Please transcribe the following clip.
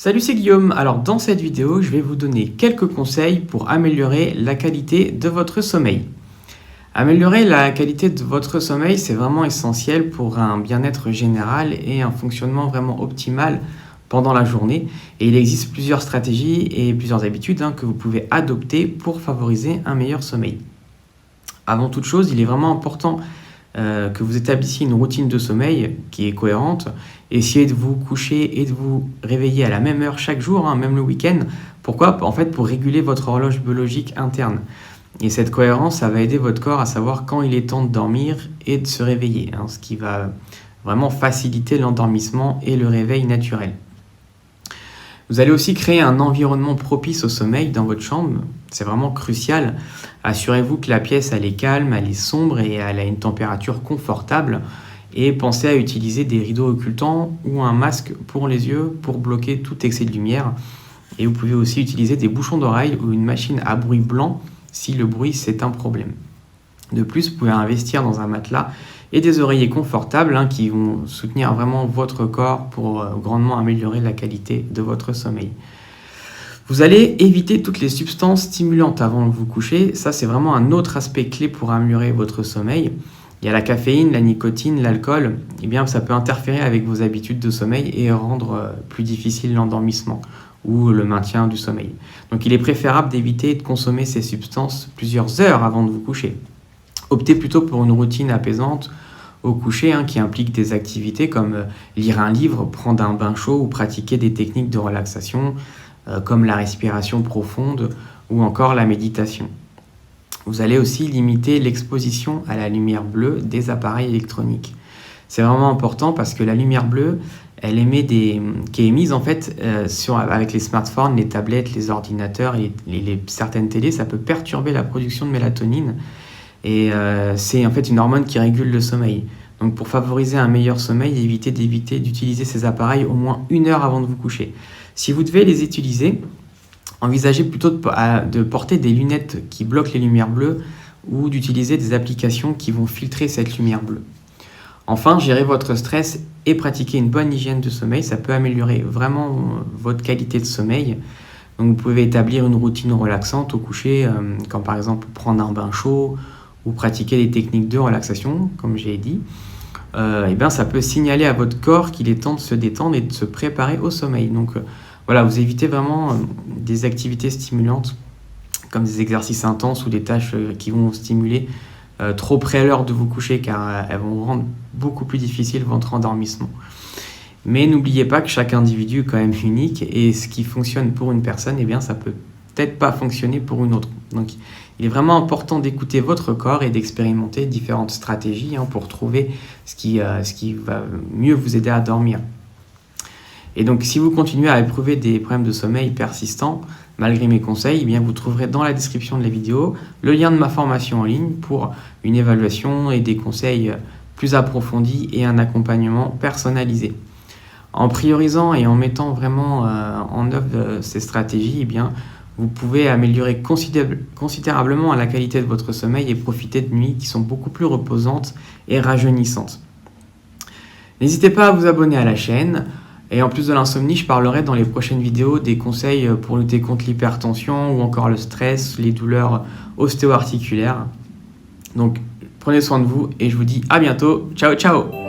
Salut, c'est Guillaume. Alors dans cette vidéo, je vais vous donner quelques conseils pour améliorer la qualité de votre sommeil. Améliorer la qualité de votre sommeil, c'est vraiment essentiel pour un bien-être général et un fonctionnement vraiment optimal pendant la journée. Et il existe plusieurs stratégies et plusieurs habitudes que vous pouvez adopter pour favoriser un meilleur sommeil. Avant toute chose, il est vraiment important que vous établissiez une routine de sommeil qui est cohérente. Essayez de vous coucher et de vous réveiller à la même heure chaque jour, même le week-end. Pourquoi? En fait, pour réguler votre horloge biologique interne. Et cette cohérence, ça va aider votre corps à savoir quand il est temps de dormir et de se réveiller, ce qui va vraiment faciliter l'endormissement et le réveil naturel. Vous allez aussi créer un environnement propice au sommeil dans votre chambre. C'est vraiment crucial. Assurez-vous que la pièce elle est calme, elle est sombre et elle a une température confortable. Et pensez à utiliser des rideaux occultants ou un masque pour les yeux pour bloquer tout excès de lumière. Et vous pouvez aussi utiliser des bouchons d'oreille ou une machine à bruit blanc si le bruit c'est un problème. De plus, vous pouvez investir dans un matelas et des oreillers confortables qui vont soutenir vraiment votre corps pour grandement améliorer la qualité de votre sommeil. Vous allez éviter toutes les substances stimulantes avant de vous coucher. Ça, c'est vraiment un autre aspect clé pour améliorer votre sommeil. Il y a la caféine, la nicotine, l'alcool. Eh bien, ça peut interférer avec vos habitudes de sommeil et rendre plus difficile l'endormissement ou le maintien du sommeil. Donc, il est préférable d'éviter de consommer ces substances plusieurs heures avant de vous coucher. Optez plutôt pour une routine apaisante au coucher qui implique des activités comme lire un livre, prendre un bain chaud ou pratiquer des techniques de relaxation comme la respiration profonde ou encore la méditation. Vous allez aussi limiter l'exposition à la lumière bleue des appareils électroniques. C'est vraiment important parce que la lumière bleue, elle émet qui est émise en fait avec les smartphones, les tablettes, les ordinateurs et certaines télés, ça peut perturber la production de mélatonine. Et c'est en fait une hormone qui régule le sommeil. Donc pour favoriser un meilleur sommeil, évitez d'utiliser ces appareils au moins 1 heure avant de vous coucher. Si vous devez les utiliser, envisagez plutôt de porter des lunettes qui bloquent les lumières bleues ou d'utiliser des applications qui vont filtrer cette lumière bleue. Enfin, gérez votre stress et pratiquer une bonne hygiène de sommeil. Ça peut améliorer vraiment votre qualité de sommeil. Donc vous pouvez établir une routine relaxante au coucher, comme par exemple prendre un bain chaud ou pratiquer des techniques de relaxation, comme j'ai dit. Ça peut signaler à votre corps qu'il est temps de se détendre et de se préparer au sommeil. Donc voilà, vous évitez vraiment des activités stimulantes comme des exercices intenses ou des tâches qui vont stimuler trop près à l'heure de vous coucher car elles vont rendre beaucoup plus difficile votre endormissement. Mais n'oubliez pas que chaque individu est quand même unique et ce qui fonctionne pour une personne, ça peut peut-être pas fonctionner pour une autre. Donc il est vraiment important d'écouter votre corps et d'expérimenter différentes stratégies pour trouver ce qui va mieux vous aider à dormir. Et donc si vous continuez à éprouver des problèmes de sommeil persistants, malgré mes conseils, vous trouverez dans la description de la vidéo le lien de ma formation en ligne pour une évaluation et des conseils plus approfondis et un accompagnement personnalisé. En priorisant et en mettant vraiment en œuvre ces stratégies, vous pouvez améliorer considérablement la qualité de votre sommeil et profiter de nuits qui sont beaucoup plus reposantes et rajeunissantes. N'hésitez pas à vous abonner à la chaîne. Et en plus de l'insomnie, je parlerai dans les prochaines vidéos des conseils pour lutter contre l'hypertension ou encore le stress, les douleurs ostéo-articulaires. Donc prenez soin de vous et je vous dis à bientôt. Ciao, ciao!